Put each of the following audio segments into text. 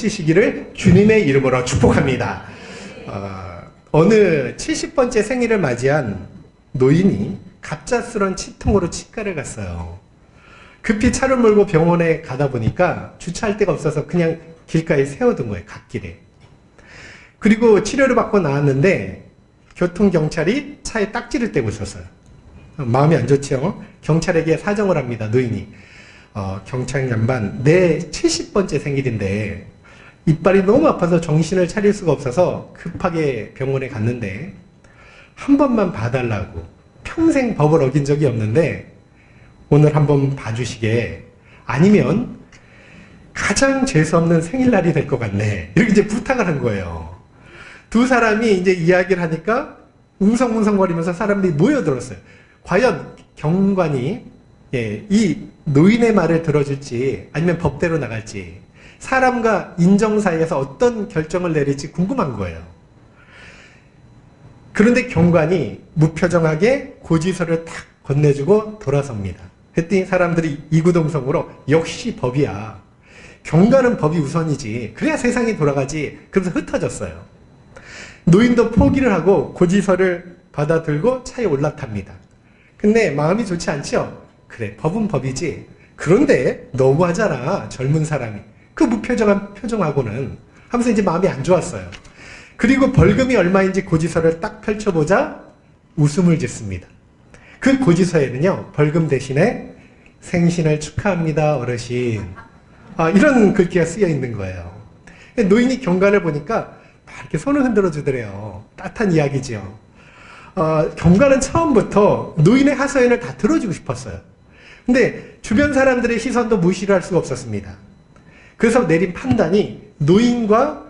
시기를 주님의 이름으로 축복합니다. 어느 70번째 생일을 맞이한 노인이 갑작스런 치통으로 치과를 갔어요. 급히 차를 몰고 병원에 가다 보니까 주차할 데가 없어서 그냥 길가에 세워둔 거예요. 갓길에. 그리고 치료를 받고 나왔는데 교통경찰이 차에 딱지를 떼고 있었어요. 마음이 안 좋죠. 경찰에게 사정을 합니다. 노인이. 경찰 양반, 내 70번째 생일인데 이빨이 너무 아파서 정신을 차릴 수가 없어서 급하게 병원에 갔는데 한 번만 봐달라고. 평생 법을 어긴 적이 없는데 오늘 한번 봐주시게. 아니면 가장 재수없는 생일날이 될 것 같네. 이렇게 이제 부탁을 한 거예요. 두 사람이 이제 이야기를 하니까 웅성웅성거리면서 사람들이 모여들었어요. 과연 경관이 이 노인의 말을 들어줄지 아니면 법대로 나갈지, 사람과 인정 사이에서 어떤 결정을 내릴지 궁금한 거예요. 그런데 경관이 무표정하게 고지서를 탁 건네주고 돌아섭니다. 그랬더니 사람들이 이구동성으로 역시 법이야. 경관은 법이 우선이지. 그래야 세상이 돌아가지. 그래서 흩어졌어요. 노인도 포기를 하고 고지서를 받아 들고 차에 올라탑니다. 근데 마음이 좋지 않죠? 그래, 법은 법이지. 그런데 너무하잖아, 젊은 사람이. 그 무표정한 표정하고는 하면서 이제 마음이 안 좋았어요. 그리고 벌금이 얼마인지 고지서를 딱 펼쳐보자 웃음을 짓습니다. 그 고지서에는요, 벌금 대신에 생신을 축하합니다, 어르신. 이런 글귀가 쓰여 있는 거예요. 노인이 경관을 보니까 이렇게 손을 흔들어 주더래요. 따뜻한 이야기지요. 경관은 처음부터 노인의 하소연을 다 들어주고 싶었어요. 근데 주변 사람들의 시선도 무시를 할 수가 없었습니다. 그래서 내린 판단이 노인과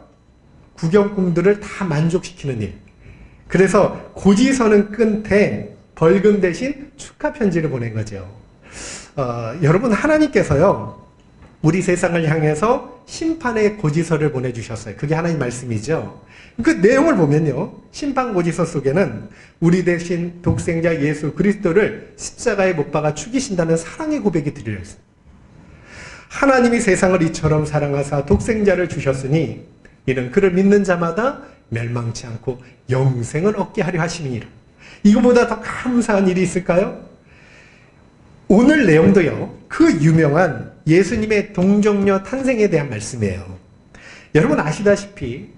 구경꾼들을 다 만족시키는 일. 그래서 고지서는 끝에 벌금 대신 축하 편지를 보낸 거죠. 여러분, 하나님께서요, 우리 세상을 향해서 심판의 고지서를 보내주셨어요. 그게 하나님 말씀이죠. 그 내용을 보면요, 심판 고지서 속에는 우리 대신 독생자 예수 그리스도를 십자가에 못 박아 죽이신다는 사랑의 고백이 들려 있습니다. 하나님이 세상을 이처럼 사랑하사 독생자를 주셨으니 이는 그를 믿는 자마다 멸망치 않고 영생을 얻게 하려 하심이니라. 이거보다 더 감사한 일이 있을까요? 오늘 내용도요, 그 유명한 예수님의 동정녀 탄생에 대한 말씀이에요. 여러분 아시다시피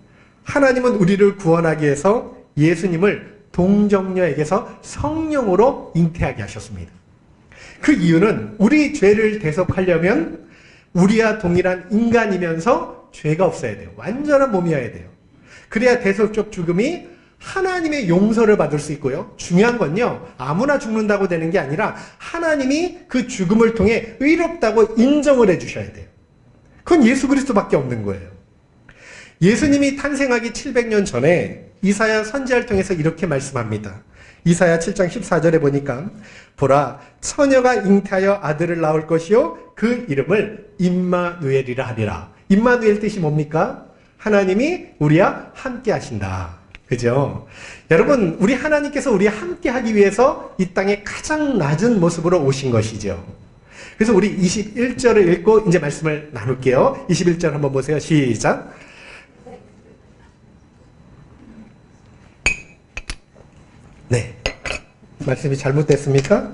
하나님은 우리를 구원하기 위해서 예수님을 동정녀에게서 성령으로 잉태하게 하셨습니다. 그 이유는 우리 죄를 대속하려면 우리와 동일한 인간이면서 죄가 없어야 돼요. 완전한 몸이어야 돼요. 그래야 대속적 죽음이 하나님의 용서를 받을 수 있고요. 중요한 건요, 아무나 죽는다고 되는 게 아니라 하나님이 그 죽음을 통해 의롭다고 인정을 해주셔야 돼요. 그건 예수 그리스도밖에 없는 거예요. 예수님이 탄생하기 700년 전에 이사야 선지자를 통해서 이렇게 말씀합니다. 이사야 7장 14절에 보니까 보라, 처녀가 잉태하여 아들을 낳을 것이요 그 이름을 임마누엘이라 하리라. 임마누엘 뜻이 뭡니까? 하나님이 우리와 함께 하신다. 그죠? 여러분, 우리 하나님께서 우리와 함께 하기 위해서 이 땅에 가장 낮은 모습으로 오신 것이죠. 그래서 우리 21절을 읽고 이제 말씀을 나눌게요. 21절 한번 보세요. 시작. 네. 말씀이 잘못됐습니까?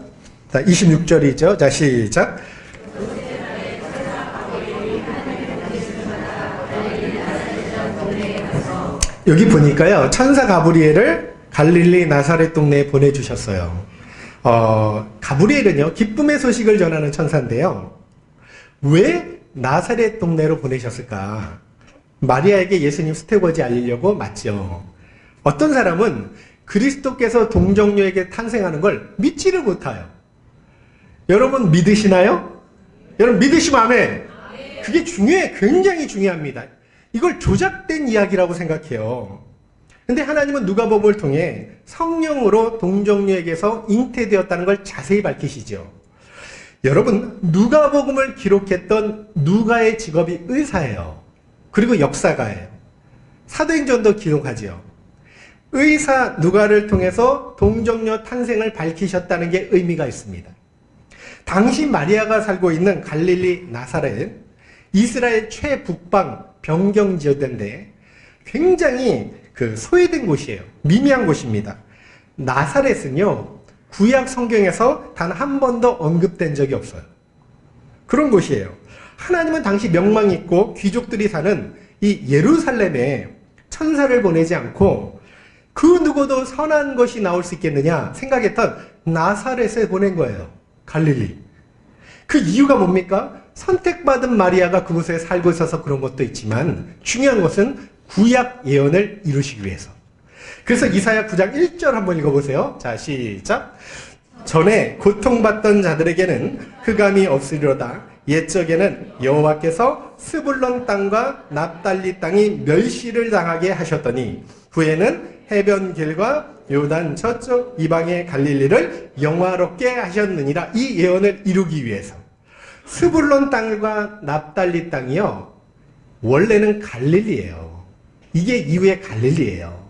자, 26절이죠. 자, 시작. 여기 보니까요, 천사 가브리엘을 갈릴리 나사렛 동네에 보내주셨어요. 가브리엘은요, 기쁨의 소식을 전하는 천사인데요. 왜 나사렛 동네로 보내셨을까? 마리아에게 예수님 수태고지 알리려고 맞죠. 어떤 사람은 그리스도께서 동정녀에게 탄생하는 걸 믿지를 못해요. 여러분 믿으시나요? 여러분 믿으시면 아멘. 그게 중요해. 굉장히 중요합니다. 이걸 조작된 이야기라고 생각해요. 근데 하나님은 누가복음을 통해 성령으로 동정녀에게서 잉태되었다는 걸 자세히 밝히시죠. 여러분, 누가복음을 기록했던 누가의 직업이 의사예요. 그리고 역사가예요. 사도행전도 기록하죠. 의사 누가를 통해서 동정녀 탄생을 밝히셨다는 게 의미가 있습니다. 당시 마리아가 살고 있는 갈릴리 나사렛, 이스라엘 최북방 변경 지어된데 굉장히 소외된 곳이에요. 미미한 곳입니다. 나사렛은요, 구약 성경에서 단 한 번도 언급된 적이 없어요. 그런 곳이에요. 하나님은 당시 명망 있고 귀족들이 사는 이 예루살렘에 천사를 보내지 않고 그 누구도 선한 것이 나올 수 있겠느냐 생각했던 나사렛에 보낸 거예요. 갈릴리. 그 이유가 뭡니까? 선택받은 마리아가 그곳에 살고 있어서 그런 것도 있지만 중요한 것은 구약 예언을 이루시기 위해서. 그래서 이사야 9장 1절 한번 읽어보세요. 자, 시작. 전에 고통받던 자들에게는 흑암이 없으리로다. 옛적에는 여호와께서 스불론 땅과 납달리 땅이 멸시를 당하게 하셨더니 후에는 해변길과 요단 저쪽 이방의 갈릴리를 영화롭게 하셨느니라. 이 예언을 이루기 위해서. 스불론 땅과 납달리 땅이요, 원래는 갈릴리예요. 이게 이후의 갈릴리예요.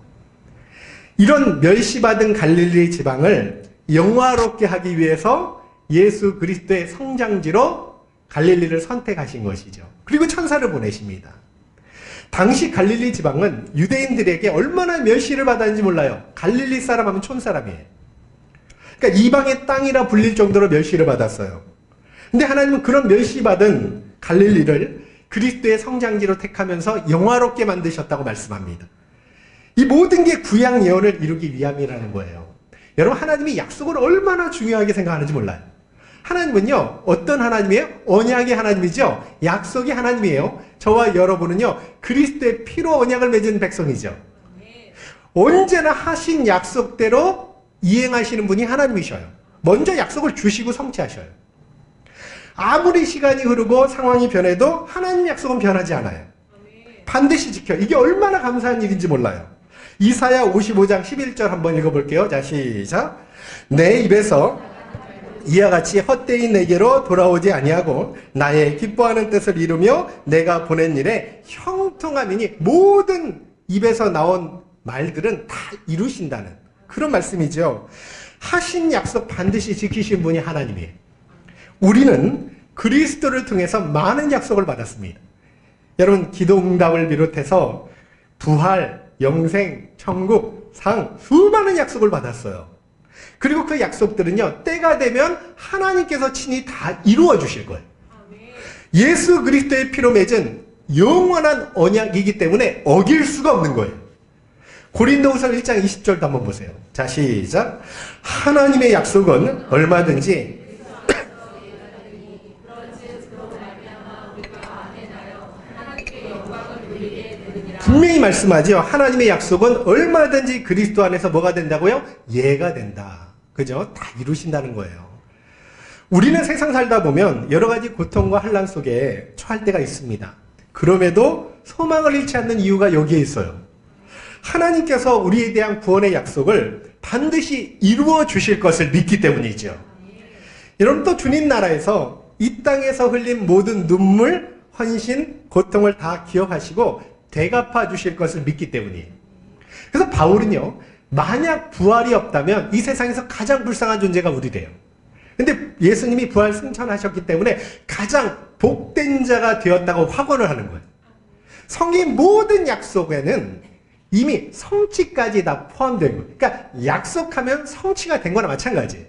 이런 멸시받은 갈릴리 지방을 영화롭게 하기 위해서 예수 그리스도의 성장지로 갈릴리를 선택하신 것이죠. 그리고 천사를 보내십니다. 당시 갈릴리 지방은 유대인들에게 얼마나 멸시를 받았는지 몰라요. 갈릴리 사람 하면 촌사람이에요. 그러니까 이방의 땅이라 불릴 정도로 멸시를 받았어요. 근데 하나님은 그런 멸시받은 갈릴리를 그리스도의 성장지로 택하면서 영화롭게 만드셨다고 말씀합니다. 이 모든 게 구약 예언을 이루기 위함이라는 거예요. 여러분, 하나님이 약속을 얼마나 중요하게 생각하는지 몰라요. 하나님은요, 어떤 하나님이에요? 언약의 하나님이죠. 약속의 하나님이에요. 저와 여러분은요, 그리스도의 피로 언약을 맺은 백성이죠. 언제나 하신 약속대로 이행하시는 분이 하나님이셔요. 먼저 약속을 주시고 성취하셔요. 아무리 시간이 흐르고 상황이 변해도 하나님 약속은 변하지 않아요. 반드시 지켜. 이게 얼마나 감사한 일인지 몰라요. 이사야 55장 11절 한번 읽어볼게요. 자, 시작. 내 입에서 이와 같이 헛되이 내게로 돌아오지 아니하고 나의 기뻐하는 뜻을 이루며 내가 보낸 일에 형통함이니, 모든 입에서 나온 말들은 다 이루신다는 그런 말씀이죠. 하신 약속 반드시 지키신 분이 하나님이에요. 우리는 그리스도를 통해서 많은 약속을 받았습니다. 여러분, 기도응답을 비롯해서 부활, 영생, 천국, 상, 수많은 약속을 받았어요. 그리고 그 약속들은요, 때가 되면 하나님께서 친히 다 이루어 주실 거예요. 예수 그리스도의 피로 맺은 영원한 언약이기 때문에 어길 수가 없는 거예요. 고린도후서 1장 20절도 한번 보세요. 자, 시작. 하나님의 약속은 얼마든지 분명히 말씀하죠. 하나님의 약속은 얼마든지 그리스도 안에서 뭐가 된다고요? 예가 된다. 그죠? 다 이루신다는 거예요. 우리는 세상 살다 보면 여러 가지 고통과 환난 속에 처할 때가 있습니다. 그럼에도 소망을 잃지 않는 이유가 여기에 있어요. 하나님께서 우리에 대한 구원의 약속을 반드시 이루어 주실 것을 믿기 때문이죠. 여러분, 또 주님 나라에서 이 땅에서 흘린 모든 눈물, 헌신, 고통을 다 기억하시고 대갚아 주실 것을 믿기 때문이에요. 그래서 바울은요, 만약 부활이 없다면 이 세상에서 가장 불쌍한 존재가 우리래요. 근데 예수님이 부활 승천하셨기 때문에 가장 복된 자가 되었다고 확언을 하는 거예요. 성경 모든 약속에는 이미 성취까지 다 포함된 거예요. 그러니까 약속하면 성취가 된 거나 마찬가지예요.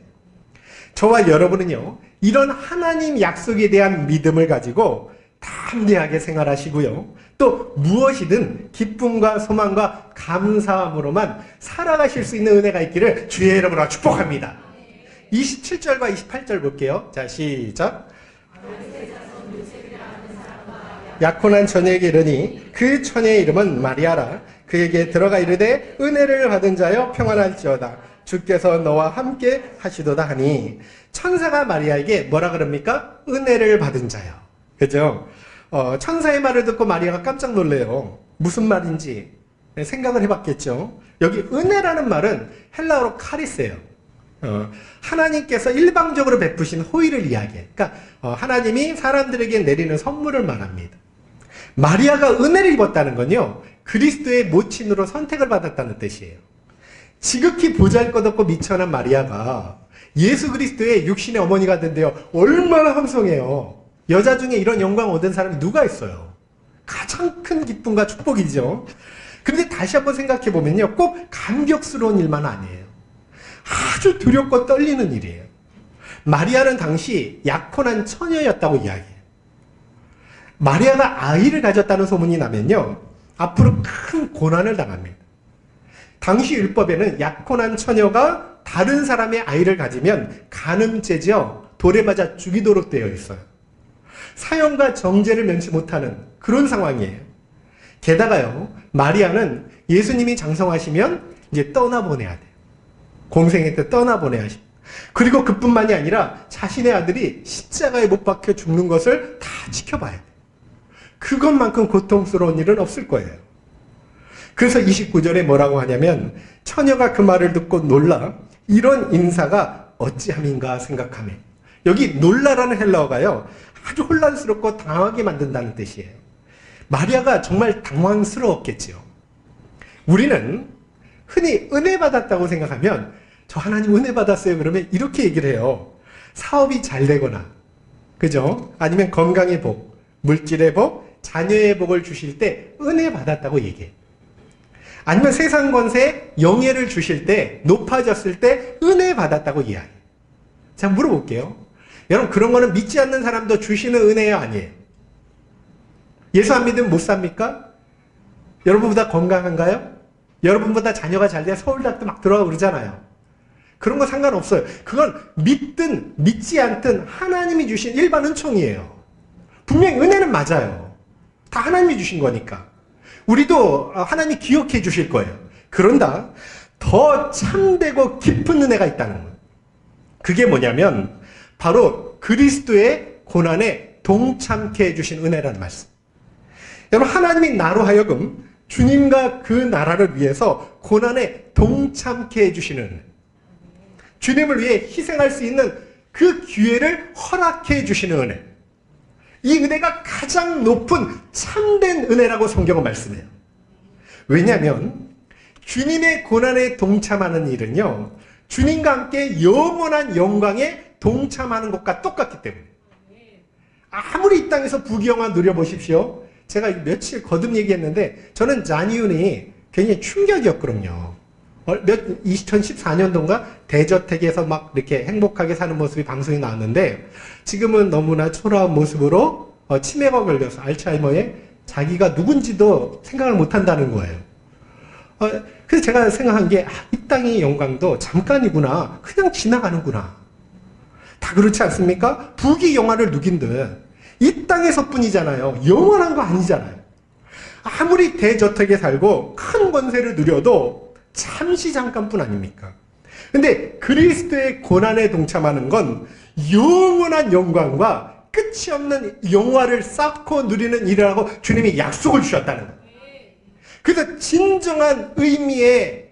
저와 여러분은요, 이런 하나님 약속에 대한 믿음을 가지고 담대하게 생활하시고요, 또 무엇이든 기쁨과 소망과 감사함으로만 살아가실 수 있는 은혜가 있기를 주의 이름으로 축복합니다. 27절과 28절 볼게요. 자, 시작. 약혼한 처녀에게 이르니 그 처녀의 이름은 마리아라. 그에게 들어가 이르되 은혜를 받은 자여 평안할지어다. 주께서 너와 함께 하시도다 하니, 천사가 마리아에게 뭐라 그럽니까? 은혜를 받은 자요. 그죠? 천사의 말을 듣고 마리아가 깜짝 놀래요. 무슨 말인지 생각을 해봤겠죠. 여기 은혜라는 말은 헬라어로 카리스예요. 하나님께서 일방적으로 베푸신 호의를 이야기해요. 그러니까 하나님이 사람들에게 내리는 선물을 말합니다. 마리아가 은혜를 입었다는 건요, 그리스도의 모친으로 선택을 받았다는 뜻이에요. 지극히 보잘것없고 미천한 마리아가 예수 그리스도의 육신의 어머니가 된대요. 얼마나 황송해요. 여자 중에 이런 영광 얻은 사람이 누가 있어요? 가장 큰 기쁨과 축복이죠. 그런데 다시 한번 생각해 보면요, 꼭 감격스러운 일만 아니에요. 아주 두렵고 떨리는 일이에요. 마리아는 당시 약혼한 처녀였다고 이야기해요. 마리아가 아이를 가졌다는 소문이 나면요, 앞으로 큰 고난을 당합니다. 당시 율법에는 약혼한 처녀가 다른 사람의 아이를 가지면 간음죄죠. 돌에 맞아 죽이도록 되어 있어요. 사형과 정죄를 면치 못하는 그런 상황이에요. 게다가요, 마리아는 예수님이 장성하시면 이제 떠나보내야 돼요. 공생애 때 떠나보내야 하십니다. 그리고 그뿐만이 아니라 자신의 아들이 십자가에 못 박혀 죽는 것을 다 지켜봐야 돼요. 그것만큼 고통스러운 일은 없을 거예요. 그래서 29절에 뭐라고 하냐면, 처녀가 그 말을 듣고 놀라 이런 인사가 어찌함인가 생각하며, 여기 놀라라는 헬라어가요, 아주 혼란스럽고 당황하게 만든다는 뜻이에요. 마리아가 정말 당황스러웠겠지요. 우리는 흔히 은혜 받았다고 생각하면, 저 하나님 은혜 받았어요 그러면 이렇게 얘기를 해요. 사업이 잘 되거나, 그죠? 아니면 건강의 복, 물질의 복, 자녀의 복을 주실 때 은혜 받았다고 얘기해. 아니면 세상 권세, 영예를 주실 때, 높아졌을 때 은혜 받았다고 이야기해. 자, 물어볼게요. 여러분, 그런 거는 믿지 않는 사람도 주시는 은혜예요, 아니에요? 예수 안 믿으면 못 삽니까? 여러분보다 건강한가요? 여러분보다 자녀가 잘 돼 서울대학도 막 들어가고 그러잖아요. 그런 거 상관없어요. 그건 믿든 믿지 않든 하나님이 주신 일반 은총이에요. 분명히 은혜는 맞아요. 다 하나님이 주신 거니까. 우리도 하나님이 기억해 주실 거예요. 그런다, 더 참되고 깊은 은혜가 있다는 거예요. 그게 뭐냐면 바로 그리스도의 고난에 동참케 해주신 은혜라는 말씀. 여러분, 하나님이 나로 하여금 주님과 그 나라를 위해서 고난에 동참케 해주시는 은혜, 주님을 위해 희생할 수 있는 그 기회를 허락해 해주시는 은혜, 이 은혜가 가장 높은 참된 은혜라고 성경은 말씀해요. 왜냐하면 주님의 고난에 동참하는 일은요, 주님과 함께 영원한 영광에 동참하는 것과 똑같기 때문에. 아무리 이 땅에서 부귀영화 누려보십시오. 제가 며칠 거듭 얘기했는데 저는 잔이윤이 굉장히 충격이었거든요. 2014년도인가 대저택에서 막 이렇게 행복하게 사는 모습이 방송에 나왔는데, 지금은 너무나 초라한 모습으로 치매가 걸려서 알츠하이머에 자기가 누군지도 생각을 못한다는 거예요. 그래서 제가 생각한 게, 이 땅의 영광도 잠깐이구나, 그냥 지나가는구나. 다 그렇지 않습니까? 부귀영화를 누긴 듯 이 땅에서뿐이잖아요. 영원한 거 아니잖아요. 아무리 대저택에 살고 큰 권세를 누려도 잠시 잠깐뿐 아닙니까? 근데 그리스도의 고난에 동참하는 건 영원한 영광과 끝이 없는 영화를 쌓고 누리는 일이라고 주님이 약속을 주셨다는 거예요. 그래서 진정한 의미의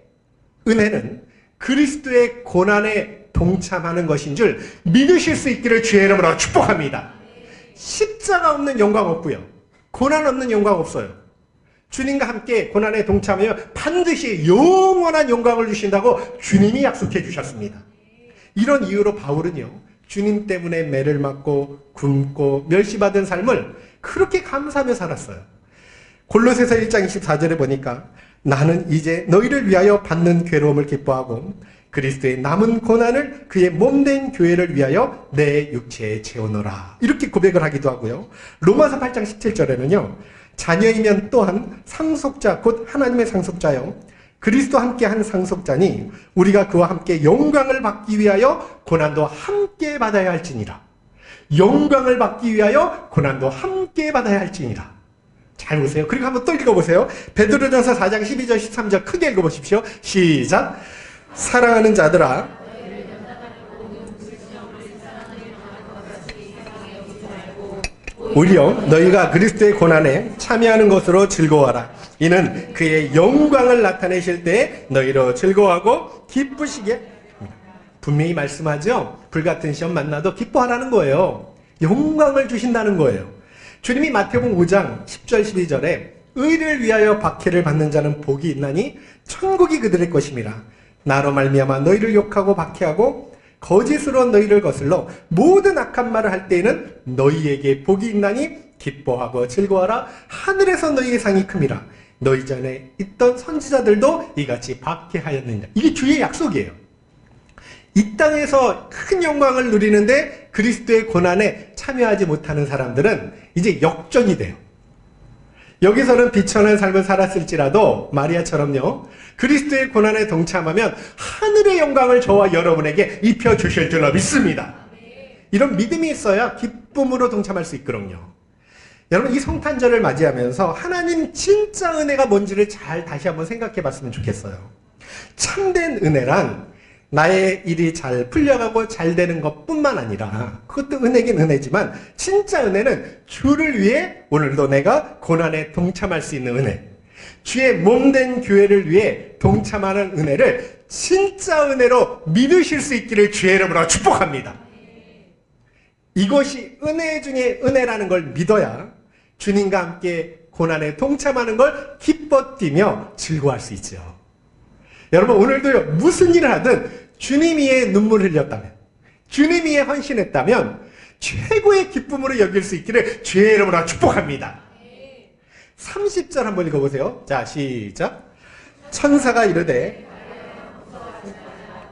은혜는 그리스도의 고난에 동참하는 것인 줄 믿으실 수 있기를 주의 이름으로 축복합니다. 십자가 없는 영광 없고요, 고난 없는 영광 없어요. 주님과 함께 고난에 동참하여 반드시 영원한 영광을 주신다고 주님이 약속해 주셨습니다. 이런 이유로 바울은요, 주님 때문에 매를 맞고 굶고 멸시받은 삶을 그렇게 감사하며 살았어요. 골로새서 1장 24절에 보니까, 나는 이제 너희를 위하여 받는 괴로움을 기뻐하고 그리스도의 남은 고난을 그의 몸된 교회를 위하여 내 육체에 채우노라, 이렇게 고백을 하기도 하고요. 로마서 8장 17절에는요, 자녀이면 또한 상속자 곧 하나님의 상속자요 그리스도와 함께 한 상속자니 우리가 그와 함께 영광을 받기 위하여 고난도 함께 받아야 할지니라. 영광을 받기 위하여 고난도 함께 받아야 할지니라. 잘 보세요. 그리고 한번 또 읽어보세요. 베드로전서 4장 12절 13절 크게 읽어보십시오. 시작. 사랑하는 자들아, 오히려 너희가 그리스도의 고난에 참여하는 것으로 즐거워하라. 이는 그의 영광을 나타내실 때 너희로 즐거워하고 기쁘시게. 분명히 말씀하죠. 불같은 시험 만나도 기뻐하라는 거예요. 영광을 주신다는 거예요. 주님이 마태복음 5장 10절 12절에 의를 위하여 박해를 받는 자는 복이 있나니 천국이 그들의 것임이라. 나로 말미암아 너희를 욕하고 박해하고 거짓으로 너희를 거슬러 모든 악한 말을 할 때에는 너희에게 복이 있나니 기뻐하고 즐거워하라. 하늘에서 너희의 상이 큼이라. 너희 전에 있던 선지자들도 이같이 박해하였느니라. 이게 주의 약속이에요. 이 땅에서 큰 영광을 누리는데 그리스도의 고난에 참여하지 못하는 사람들은 이제 역전이 돼요. 여기서는 비천한 삶을 살았을지라도 마리아처럼요, 그리스도의 고난에 동참하면 하늘의 영광을 저와 여러분에게 입혀주실 줄로 믿습니다. 이런 믿음이 있어야 기쁨으로 동참할 수 있거든요. 여러분, 이 성탄절을 맞이하면서 하나님 진짜 은혜가 뭔지를 잘 다시 한번 생각해 봤으면 좋겠어요. 참된 은혜란 나의 일이 잘 풀려가고 잘 되는 것뿐만 아니라, 그것도 은혜긴 은혜지만 진짜 은혜는 주를 위해 오늘도 내가 고난에 동참할 수 있는 은혜, 주의 몸된 교회를 위해 동참하는 은혜를 진짜 은혜로 믿으실 수 있기를 주의 이름으로 축복합니다. 이것이 은혜 중에 은혜라는 걸 믿어야 주님과 함께 고난에 동참하는 걸 기뻐 뛰며 즐거워할 수 있죠. 여러분, 오늘도요, 무슨 일을 하든 주님 위에 눈물을 흘렸다면, 주님 위에 헌신했다면 최고의 기쁨으로 여길 수 있기를 주의 이름으로 축복합니다. 30절 한번 읽어보세요. 자, 시작. 천사가 이르되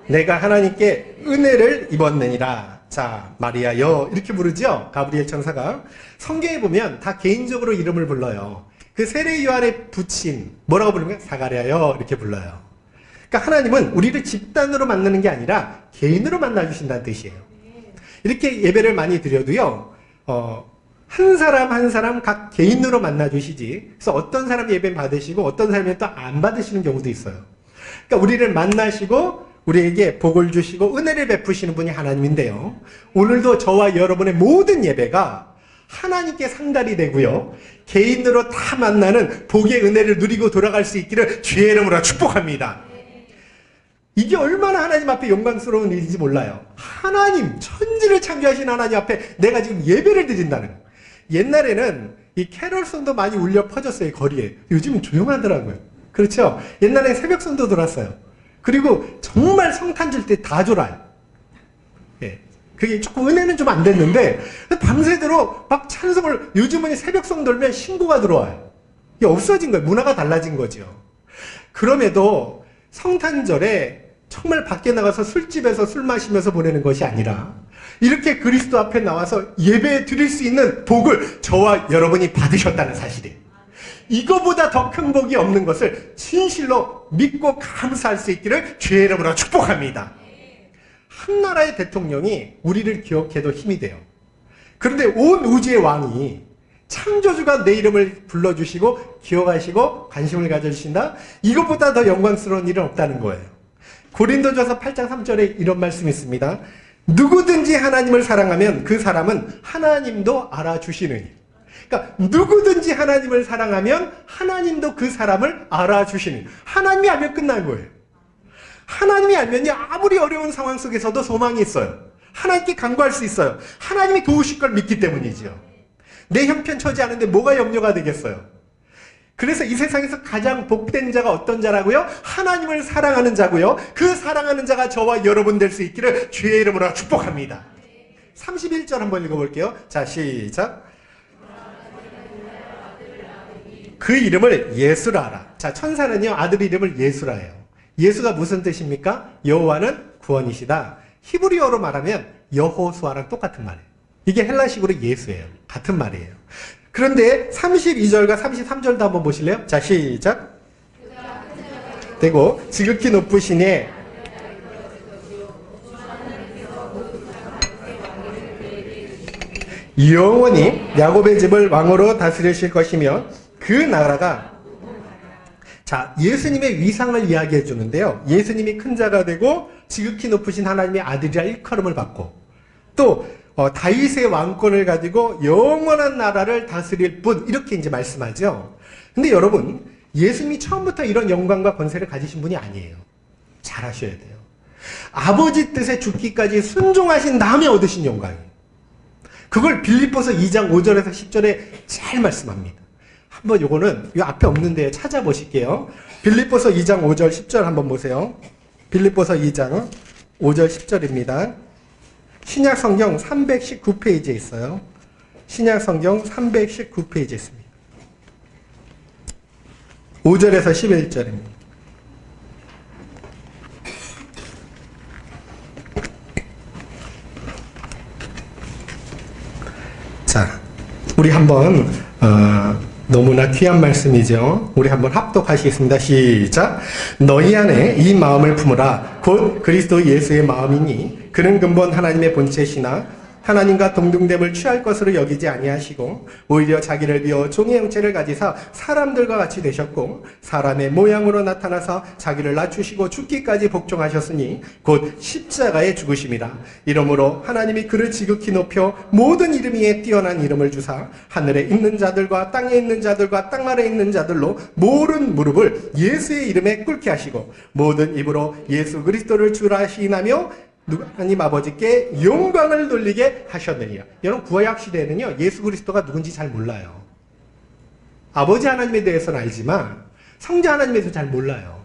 내가 하나님께 은혜를 입었느니라. 자, 마리아여 이렇게 부르죠. 가브리엘 천사가. 성경에 보면 다 개인적으로 이름을 불러요. 그 세례 요한의 부친 뭐라고 부르면 사가랴여 이렇게 불러요. 그러니까 하나님은 우리를 집단으로 만나는 게 아니라 개인으로 만나주신다는 뜻이에요. 이렇게 예배를 많이 드려도요, 한 사람 한 사람 각 개인으로 만나주시지, 그래서 어떤 사람 예배 받으시고 어떤 사람이 또 안 받으시는 경우도 있어요. 그러니까 우리를 만나시고 우리에게 복을 주시고 은혜를 베푸시는 분이 하나님인데요, 오늘도 저와 여러분의 모든 예배가 하나님께 상달이 되고요, 개인으로 다 만나는 복의 은혜를 누리고 돌아갈 수 있기를 주의 이름으로 축복합니다. 이게 얼마나 하나님 앞에 영광스러운 일인지 몰라요. 하나님, 천지를 창조하신 하나님 앞에 내가 지금 예배를 드린다는 거예요. 옛날에는 이 캐럴송도 많이 울려 퍼졌어요, 거리에. 요즘은 조용하더라고요. 그렇죠? 옛날에 새벽송도 돌았어요. 그리고 정말 성탄절 때 다 졸아요. 예. 그게 조금 은혜는 좀 안 됐는데, 밤새도록 막 찬송을, 요즘은 새벽송 돌면 신고가 들어와요. 이게 없어진 거예요. 문화가 달라진 거죠. 그럼에도 성탄절에 정말 밖에 나가서 술집에서 술 마시면서 보내는 것이 아니라 이렇게 그리스도 앞에 나와서 예배 드릴 수 있는 복을 저와 여러분이 받으셨다는 사실이에요. 이거보다 더 큰 복이 없는 것을 진실로 믿고 감사할 수 있기를 주의 이름으로 축복합니다. 한 나라의 대통령이 우리를 기억해도 힘이 돼요. 그런데 온 우주의 왕이, 창조주가 내 이름을 불러주시고 기억하시고 관심을 가져주신다? 이것보다 더 영광스러운 일은 없다는 거예요. 고린도전서 8장 3절에 이런 말씀이 있습니다. 누구든지 하나님을 사랑하면 그 사람은 하나님도 알아주시느니. 그러니까 누구든지 하나님을 사랑하면 하나님도 그 사람을 알아주시느니. 하나님이 알면 끝난 거예요. 하나님이 알면요, 아무리 어려운 상황 속에서도 소망이 있어요. 하나님께 간구할 수 있어요. 하나님이 도우실 걸 믿기 때문이죠. 내 형편 처지 않은데 뭐가 염려가 되겠어요. 그래서 이 세상에서 가장 복된 자가 어떤 자라고요? 하나님을 사랑하는 자고요, 그 사랑하는 자가 저와 여러분 될 수 있기를 주의 이름으로 축복합니다. 31절 한번 읽어볼게요. 자, 시작. 그 이름을 예수라 하라. 자, 천사는요, 아들 이름을 예수라 해요. 예수가 무슨 뜻입니까? 여호와는 구원이시다. 히브리어로 말하면 여호수아랑 똑같은 말이에요. 이게 헬라식으로 예수예요. 같은 말이에요. 그런데 32절과 33절도 한번 보실래요? 자, 시작. 되고 지극히 높으시니 영원히 야곱의 집을 왕으로 다스리실 것이며 그 나라가, 자, 예수님의 위상을 이야기해 주는데요, 예수님이 큰 자가 되고 지극히 높으신 하나님의 아들이라 일컬음을 받고, 또 다윗의 왕권을 가지고 영원한 나라를 다스릴 분, 이렇게 이제 말씀하죠. 근데 여러분, 예수님이 처음부터 이런 영광과 권세를 가지신 분이 아니에요. 잘 아셔야 돼요. 아버지 뜻에 죽기까지 순종하신 다음에 얻으신 영광이에요. 그걸 빌립보서 2장 5절에서 10절에 잘 말씀합니다. 한번 요거는 요 앞에 없는데 찾아보실게요. 빌립보서 2장 5절 10절 한번 보세요. 빌립보서 2장 5절 10절입니다. 신약 성경 319페이지에 있어요. 신약성경 319페이지에 있습니다. 5절에서 11절입니다. 자, 우리 한번 너무나 귀한 말씀이죠. 우리 한번 합독하시겠습니다. 시작. 너희 안에 이 마음을 품으라. 곧 그리스도 예수의 마음이니 그는 근본 하나님의 본체시나 하나님과 동등됨을 취할 것으로 여기지 아니하시고 오히려 자기를 비워 종의 형체를 가지사 사람들과 같이 되셨고 사람의 모양으로 나타나서 자기를 낮추시고 죽기까지 복종하셨으니 곧 십자가에 죽으심이라. 이러므로 하나님이 그를 지극히 높여 모든 이름 위에 뛰어난 이름을 주사 하늘에 있는 자들과 땅에 있는 자들과 땅 아래에 있는 자들로 모든 무릎을 예수의 이름에 꿇게 하시고 모든 입으로 예수 그리스도를 주라 시인하며 하나님 아버지께 영광을 돌리게 하셨느니라. 여러분, 구약 시대에는요, 예수 그리스도가 누군지 잘 몰라요. 아버지 하나님에 대해서는 알지만 성자 하나님에 대해서 잘 몰라요.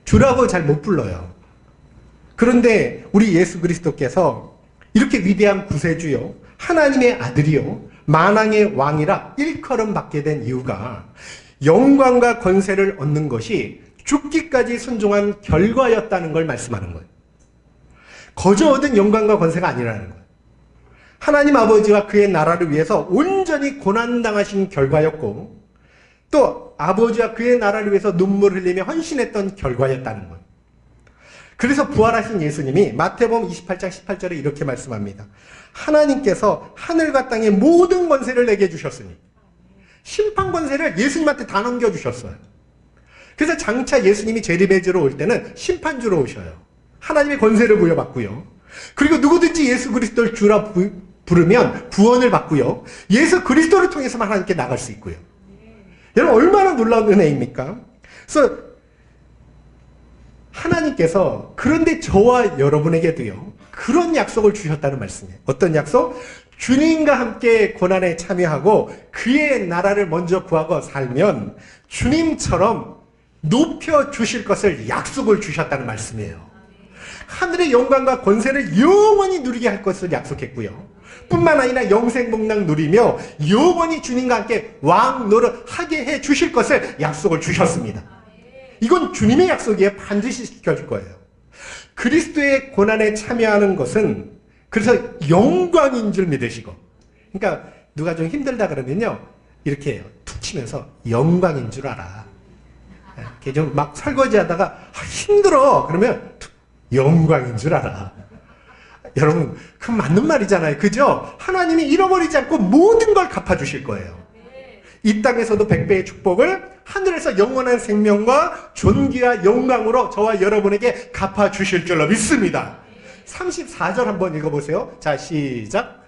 주라고 잘 못 불러요. 그런데 우리 예수 그리스도께서 이렇게 위대한 구세주요, 하나님의 아들이요, 만왕의 왕이라 일컬음 받게 된 이유가 영광과 권세를 얻는 것이 죽기까지 순종한 결과였다는 걸 말씀하는 거예요. 거저 얻은 영광과 권세가 아니라는 거예요. 하나님 아버지와 그의 나라를 위해서 온전히 고난당하신 결과였고 또 아버지와 그의 나라를 위해서 눈물 흘리며 헌신했던 결과였다는 거예요. 그래서 부활하신 예수님이 마태복음 28장 18절에 이렇게 말씀합니다. 하나님께서 하늘과 땅의 모든 권세를 내게 주셨으니 심판 권세를 예수님한테 다 넘겨주셨어요. 그래서 장차 예수님이 재림해주러 올 때는 심판주로 오셔요. 하나님의 권세를 부여받고요. 그리고 누구든지 예수 그리스도를 주라 부르면 구원을 받고요. 예수 그리스도를 통해서만 하나님께 나갈 수 있고요. 여러분, 얼마나 놀라운 은혜입니까? 그래서 하나님께서 그런데 저와 여러분에게도요, 그런 약속을 주셨다는 말씀이에요. 어떤 약속? 주님과 함께 고난에 참여하고 그의 나라를 먼저 구하고 살면 주님처럼 높여주실 것을 약속을 주셨다는 말씀이에요. 하늘의 영광과 권세를 영원히 누리게 할 것을 약속했고요. 뿐만 아니라 영생복락 누리며 영원히 주님과 함께 왕 노릇 하게 해 주실 것을 약속을 주셨습니다. 이건 주님의 약속이에요. 반드시 지켜줄 거예요. 그리스도의 고난에 참여하는 것은 그래서 영광인 줄 믿으시고, 그러니까 누가 좀 힘들다 그러면요, 이렇게 해요. 툭 치면서 영광인 줄 알아. 이렇게 좀 막 설거지 하다가 힘들어 그러면 툭, 영광인 줄 알아. 여러분, 그 맞는 말이잖아요. 그죠? 하나님이 잃어버리지 않고 모든 걸 갚아주실 거예요. 이 땅에서도 100배의 축복을 하늘에서 영원한 생명과 존귀와 영광으로 저와 여러분에게 갚아주실 줄로 믿습니다. 34절 한번 읽어보세요. 자, 시작.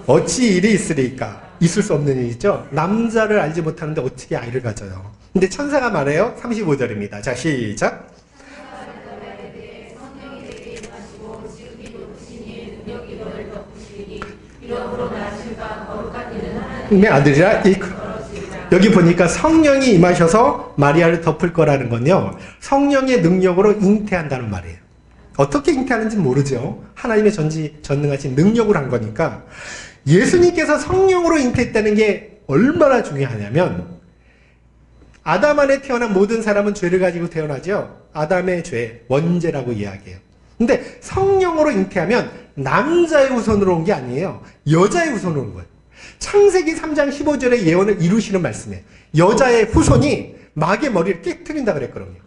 어찌 일이 있으리까? 있을 수 없는 일이죠. 남자를 알지 못하는데 어떻게 아이를 가져요? 근데 천사가 말해요. 35절입니다. 자, 시작. 내 아들이라 여기 보니까 성령이 임하셔서 마리아를 덮을 거라는 건요, 성령의 능력으로 잉태한다는 말이에요. 어떻게 잉태하는지 모르죠. 하나님의 전능하신 능력으로 한 거니까. 예수님께서 성령으로 잉태했다는 게 얼마나 중요하냐면, 아담 안에 태어난 모든 사람은 죄를 가지고 태어나죠. 아담의 죄, 원죄라고 이야기해요. 근데 성령으로 잉태하면 남자의 후손으로 온 게 아니에요. 여자의 후손으로 온 거예요. 창세기 3장 15절의 예언을 이루시는 말씀이에요. 여자의 후손이 마귀의 머리를 깨트린다 그랬거든요.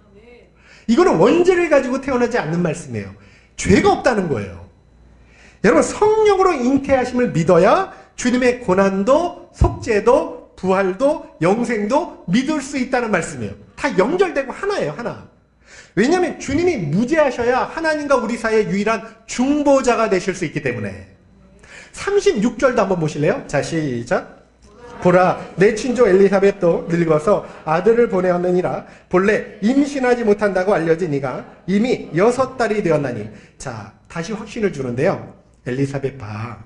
이거는 원죄를 가지고 태어나지 않는 말씀이에요. 죄가 없다는 거예요. 여러분, 성령으로 잉태하심을 믿어야 주님의 고난도, 속죄도, 부활도, 영생도 믿을 수 있다는 말씀이에요. 다 연결되고 하나예요, 하나. 왜냐하면 주님이 무죄하셔야 하나님과 우리 사이의 유일한 중보자가 되실 수 있기 때문에. 36절도 한번 보실래요? 자, 시작. 보라, 내 친조 엘리사벳도 늙어서 아들을 보내었느니라. 본래 임신하지 못한다고 알려진 이가 이미 6달이 되었나니. 자, 다시 확신을 주는데요. 엘리사벳 봐.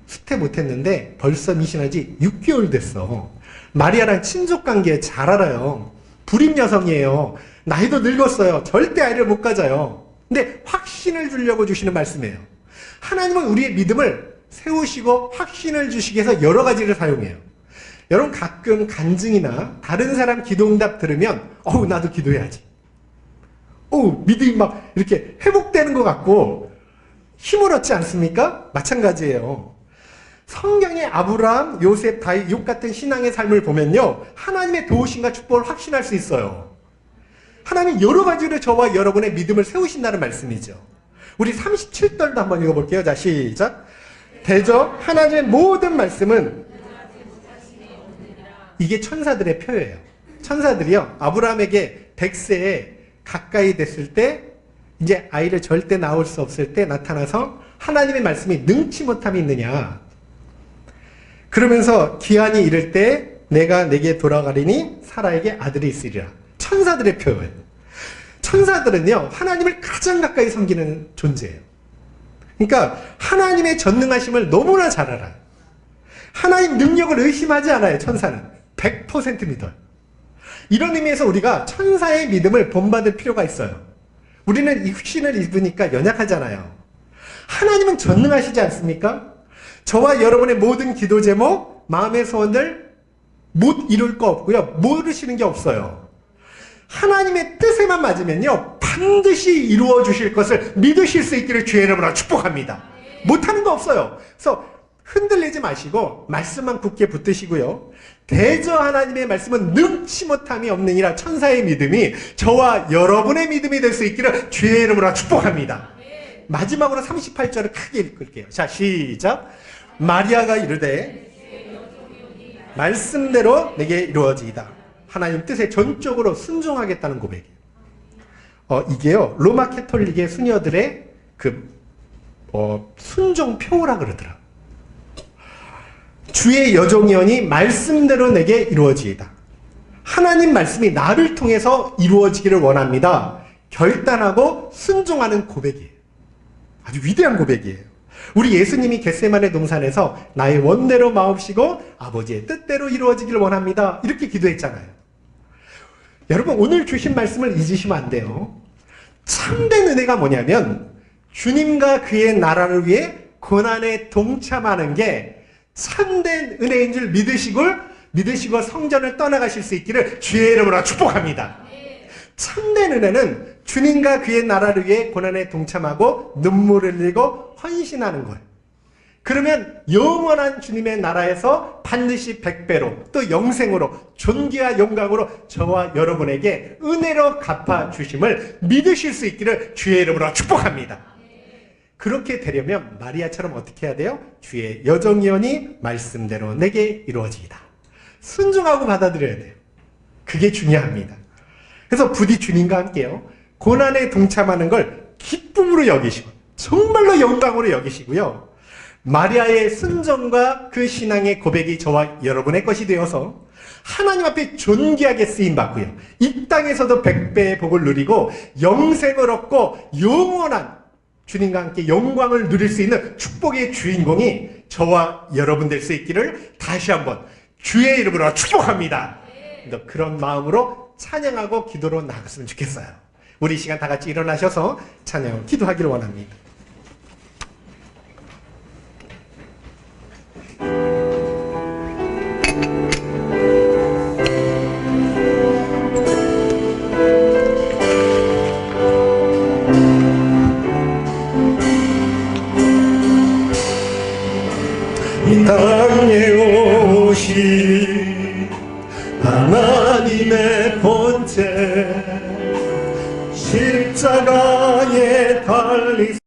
수태 못했는데 벌써 임신한 지 6개월 됐어. 마리아랑 친족관계 잘 알아요. 불임 여성이에요. 나이도 늙었어요. 절대 아이를 못 가져요. 근데 확신을 주려고 주시는 말씀이에요. 하나님은 우리의 믿음을 세우시고 확신을 주시기 위해서 여러 가지를 사용해요. 여러분 가끔 간증이나 다른 사람 기도응답 들으면 나도 기도해야지. 믿음이 막 이렇게 회복되는 것 같고 힘을 얻지 않습니까? 마찬가지예요. 성경의 아브라함, 요셉, 다윗, 욥 같은 신앙의 삶을 보면요, 하나님의 도우심과 축복을 확신할 수 있어요. 하나님 여러 가지로 저와 여러분의 믿음을 세우신다는 말씀이죠. 우리 37절도 한번 읽어볼게요. 자, 시작. 대저 하나님의 모든 말씀은, 이게 천사들의 표예요. 천사들이요, 아브라함에게 100세에 가까이 됐을 때, 이제 아이를 절대 낳을 수 없을 때 나타나서 하나님의 말씀이 능치 못함이 있느냐. 그러면서 기한이 이를 때 내가 내게 돌아가리니 사라에게 아들이 있으리라. 천사들의 표현. 천사들은요, 하나님을 가장 가까이 섬기는 존재예요. 그러니까 하나님의 전능하심을 너무나 잘 알아요. 하나님 능력을 의심하지 않아요. 천사는 100% 믿어요. 이런 의미에서 우리가 천사의 믿음을 본받을 필요가 있어요. 우리는 육신을 입으니까 연약하잖아요. 하나님은 전능하시지 않습니까? 저와 여러분의 모든 기도 제목, 마음의 소원들 못 이룰 거 없고요, 모르시는 게 없어요. 하나님의 뜻에만 맞으면요, 반드시 이루어 주실 것을 믿으실 수 있기를 주의 이름으로 축복합니다. 못하는 거 없어요. 그래서 흔들리지 마시고 말씀만 굳게 붙드시고요, 대저 하나님의 말씀은 능치 못함이 없느니라. 천사의 믿음이 저와 여러분의 믿음이 될 수 있기를 주의 이름으로 축복합니다. 마지막으로 38절을 크게 읽을게요. 자, 시작. 마리아가 이르되 말씀대로 내게 이루어지이다. 하나님 뜻에 전적으로 순종하겠다는 고백이에요. 이게요, 로마 캐톨릭의 수녀들의 순종표라 그러더라. 주의 여종이오니 말씀대로 내게 이루어지이다. 하나님 말씀이 나를 통해서 이루어지기를 원합니다. 결단하고 순종하는 고백이에요. 아주 위대한 고백이에요. 우리 예수님이 겟세마네 동산에서 나의 원대로 마옵시고 아버지의 뜻대로 이루어지기를 원합니다. 이렇게 기도했잖아요. 여러분, 오늘 주신 말씀을 잊으시면 안 돼요. 참된 은혜가 뭐냐면 주님과 그의 나라를 위해 고난에 동참하는 게 참된 은혜인 줄 믿으시고 성전을 떠나가실 수 있기를 주의 이름으로 축복합니다. 참된 은혜는 주님과 그의 나라를 위해 고난에 동참하고 눈물을 흘리고 헌신하는 거예요. 그러면 영원한 주님의 나라에서 반드시 100배로 또 영생으로 존귀와 영광으로 저와 여러분에게 은혜로 갚아주심을 믿으실 수 있기를 주의 이름으로 축복합니다. 그렇게 되려면 마리아처럼 어떻게 해야 돼요? 주의 여종이오니 말씀대로 내게 이루어지이다. 순종하고 받아들여야 돼요. 그게 중요합니다. 그래서 부디 주님과 함께요, 고난에 동참하는 걸 기쁨으로 여기시고 정말로 영광으로 여기시고요, 마리아의 순종과 그 신앙의 고백이 저와 여러분의 것이 되어서 하나님 앞에 존귀하게 쓰임받고요, 이 땅에서도 100배의 복을 누리고 영생을 얻고 영원한 주님과 함께 영광을 누릴 수 있는 축복의 주인공이 저와 여러분 될 수 있기를 다시 한번 주의 이름으로 축복합니다. 그런 마음으로 찬양하고 기도로 나갔으면 좋겠어요. 우리 이 시간 다 같이 일어나셔서 찬양, 기도하기를 원합니다. 이 땅에 오신 하나님의 본체 십자가에 달리